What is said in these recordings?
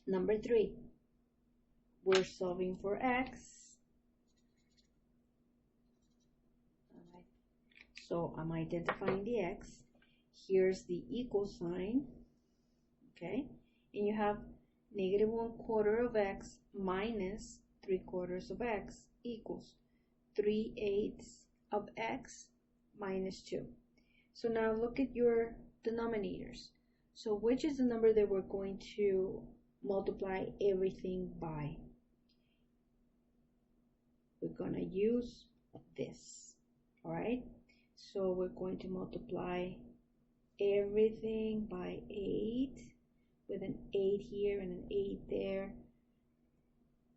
Number 3, we're solving for x. All right. So I'm identifying the x. Here's the equal sign, okay? And you have negative 1/4 of x minus 3/4 of x equals 3/8 of x minus 2. So now look at your denominators. So which is the number that we're going to multiply everything by? We're going to use this, all right? So we're going to multiply everything by 8 with an 8 here and an 8 there,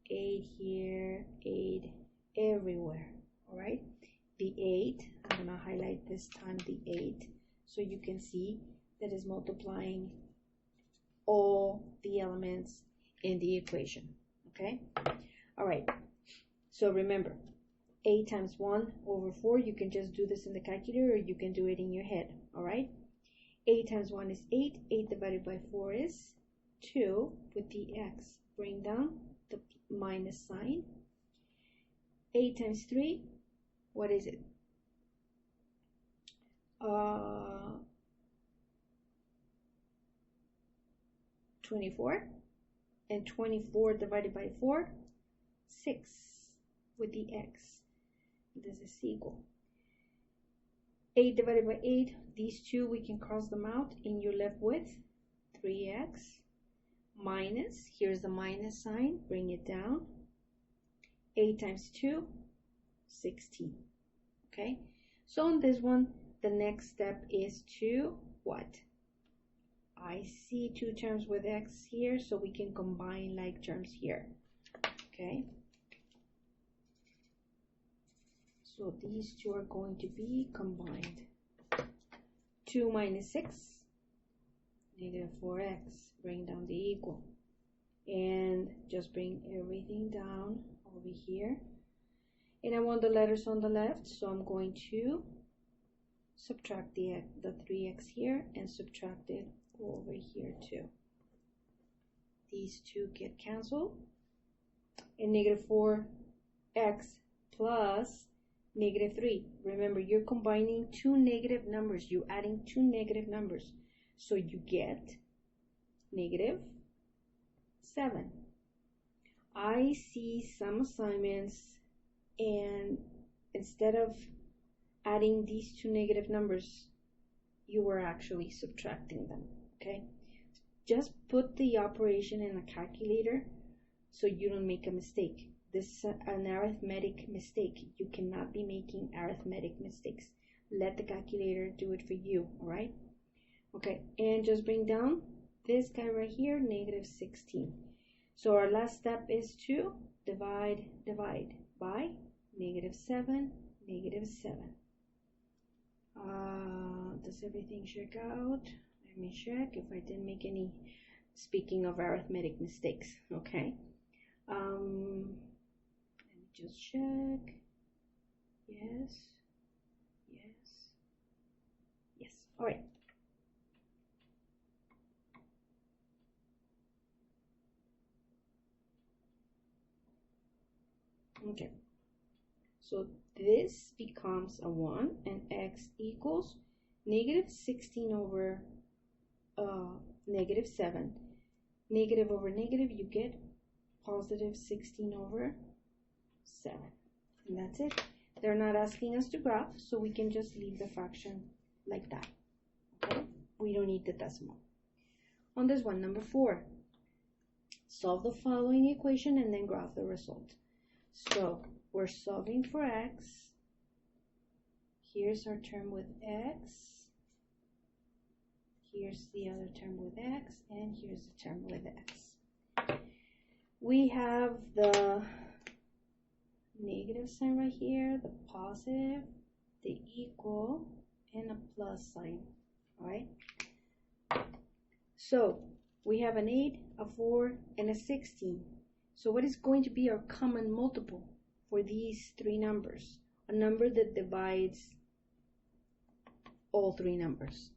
8 here, 8 everywhere, all right? The 8, I'm going to highlight this time the 8 so you can see that is multiplying all the elements in the equation, okay? All right, so remember, 8 times 1 over 4, you can just do this in the calculator or you can do it in your head, all right? 8 times 1 is 8, 8 divided by 4 is 2, with the x, bring down the minus sign. 8 times 3, what is it? 24, and 24 divided by 4, 6, with the x. This is equal. 8 divided by 8, these two we can cross them out and you're left with 3x minus, here's the minus sign, bring it down, 8 times 2, 16. Okay, so on this one, the next step is to what? I see two terms with x here, so we can combine like terms here. Okay, so these two are going to be combined. 2 minus 6, negative 4x, bring down the equal. And just bring everything down over here. And I want the letters on the left, so I'm going to subtract the 3x here and subtract it over here too. These two get canceled. And negative 4x plus negative 3. Remember, you're combining two negative numbers. You're adding two negative numbers. So you get negative 7. I see some assignments and instead of adding these two negative numbers, you were actually subtracting them, okay? Just put the operation in a calculator so you don't make a mistake. This is an arithmetic mistake. You cannot be making arithmetic mistakes. Let the calculator do it for you, all right? Okay, and just bring down this guy right here, negative 16. So our last step is to divide by negative 7, negative 7. Does everything check out? Let me check if I didn't make any, speaking of arithmetic mistakes, okay? Let me just check. Yes, yes, yes, all right. Okay, so this becomes a 1 and x equals negative 16 over negative 7. Negative over negative, you get positive 16 over 7. And that's it. They're not asking us to graph, so we can just leave the fraction like that. Okay? We don't need the decimal. On this one, number 4, solve the following equation and then graph the result. So we're solving for x. Here's our term with x. Here's the other term with x. And here's the term with x. We have the negative sign right here, the positive, the equal, and a plus sign. All right. So we have an 8, a 4, and a 16. So what is going to be our common multiple for these three numbers? A number that divides all three numbers.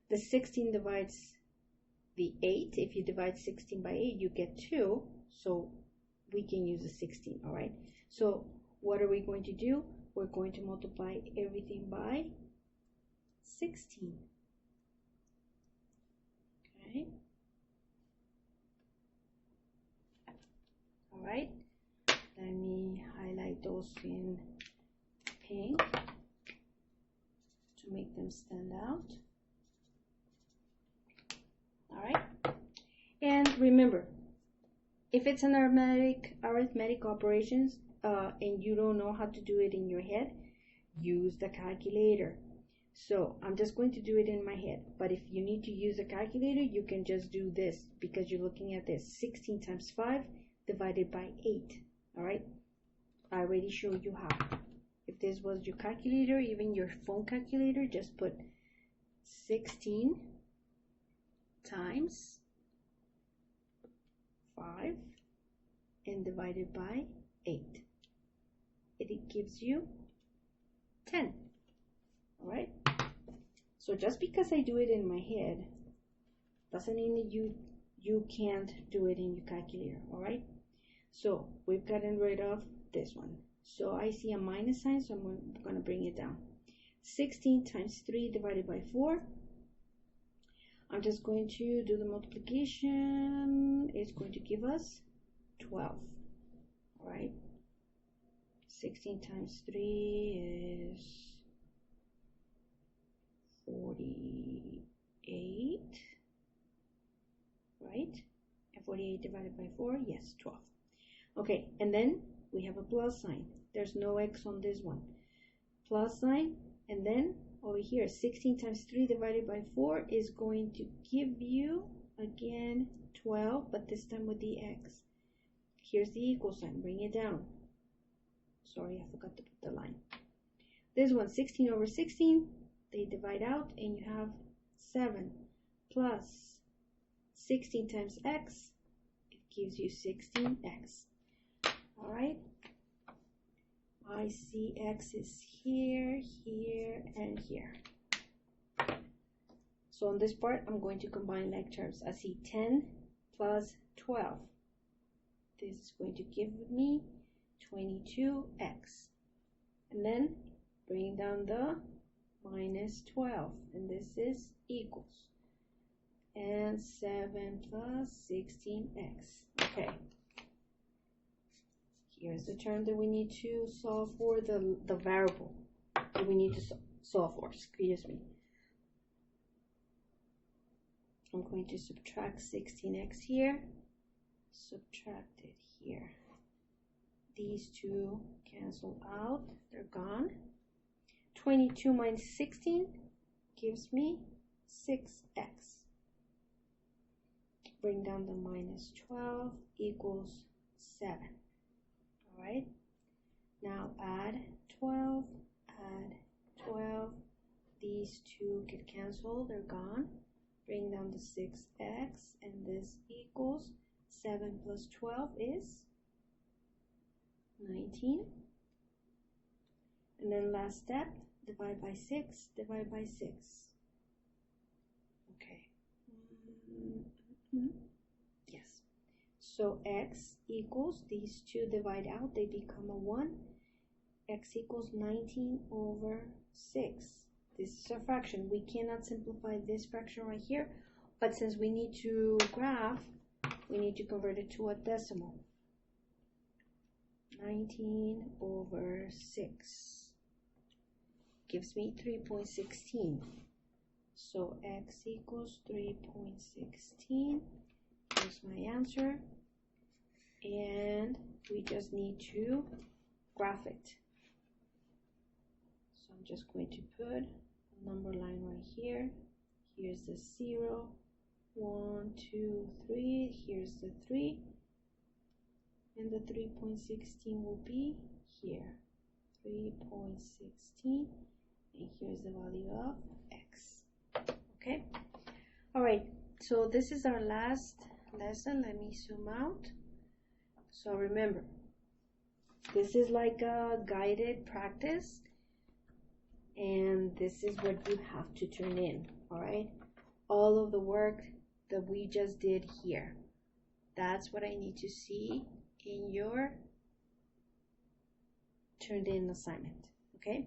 The 16 divides the 8. If you divide 16 by 8, you get 2. So we can use the 16, all right? So what are we going to do? We're going to multiply everything by 16. Okay. All right. Let me highlight those in pink to make them stand out. All right. And remember, if it's an arithmetic operations and you don't know how to do it in your head, use the calculator. So I'm just going to do it in my head, but if you need to use a calculator, you can just do this because you're looking at this. 16 times 5 divided by 8. All right, I already showed you how. If this was your calculator, even your phone calculator, just put 16 times 5 and divided by 8. It gives you 10. All right. So just because I do it in my head doesn't mean that you can't do it in your calculator. All right. So we've gotten rid of this one. So I see a minus sign, so I'm going to bring it down. 16 times 3 divided by 4. I'm just going to do the multiplication. It's going to give us 12. All right. 16 times 3 is 48. Right? And 48 divided by 4, yes, 12. Okay, and then we have a plus sign. There's no x on this one. Plus sign, and then over here, 16 times 3 divided by 4 is going to give you, again, 12, but this time with the x. Here's the equal sign. Bring it down. Sorry, I forgot to put the line. This one, 16 over 16, they divide out, and you have 7 plus 16 times x. It gives you 16x. All right. I see x is here, here, and here. So on this part, I'm going to combine like terms. I see 10 plus 12. This is going to give me 22x. And then bring down the minus 12. And this is equals. And 7 plus 16x. Okay. Here's the term that we need to solve for, the variable that we need to solve for. Excuse me. I'm going to subtract 16x here, subtract it here. These two cancel out, they're gone. 22 minus 16 gives me 6x. Bring down the minus 12 equals 7. All right, now add 12, add 12. These two get canceled, they're gone. Bring down the 6x, and this equals 7 plus 12 is 19. And then last step, divide by 6, divide by 6. Okay. Yes. So x equals, these two divide out, they become a 1. X equals 19 over 6. This is a fraction. We cannot simplify this fraction right here, but since we need to graph, we need to convert it to a decimal. 19 over 6 gives me 3.16. So x equals 3.16. Here's my answer. And we just need to graph it. So I'm just going to put a number line right here. Here's the 0, 1, 2, 3. Here's the 3. And the 3.16 will be here. 3.16. And here's the value of x. Okay. All right. So this is our last lesson. Let me zoom out. So remember, this is like a guided practice, and this is what you have to turn in. All right. All of the work that we just did here. That's what I need to see in your turned in assignment, okay?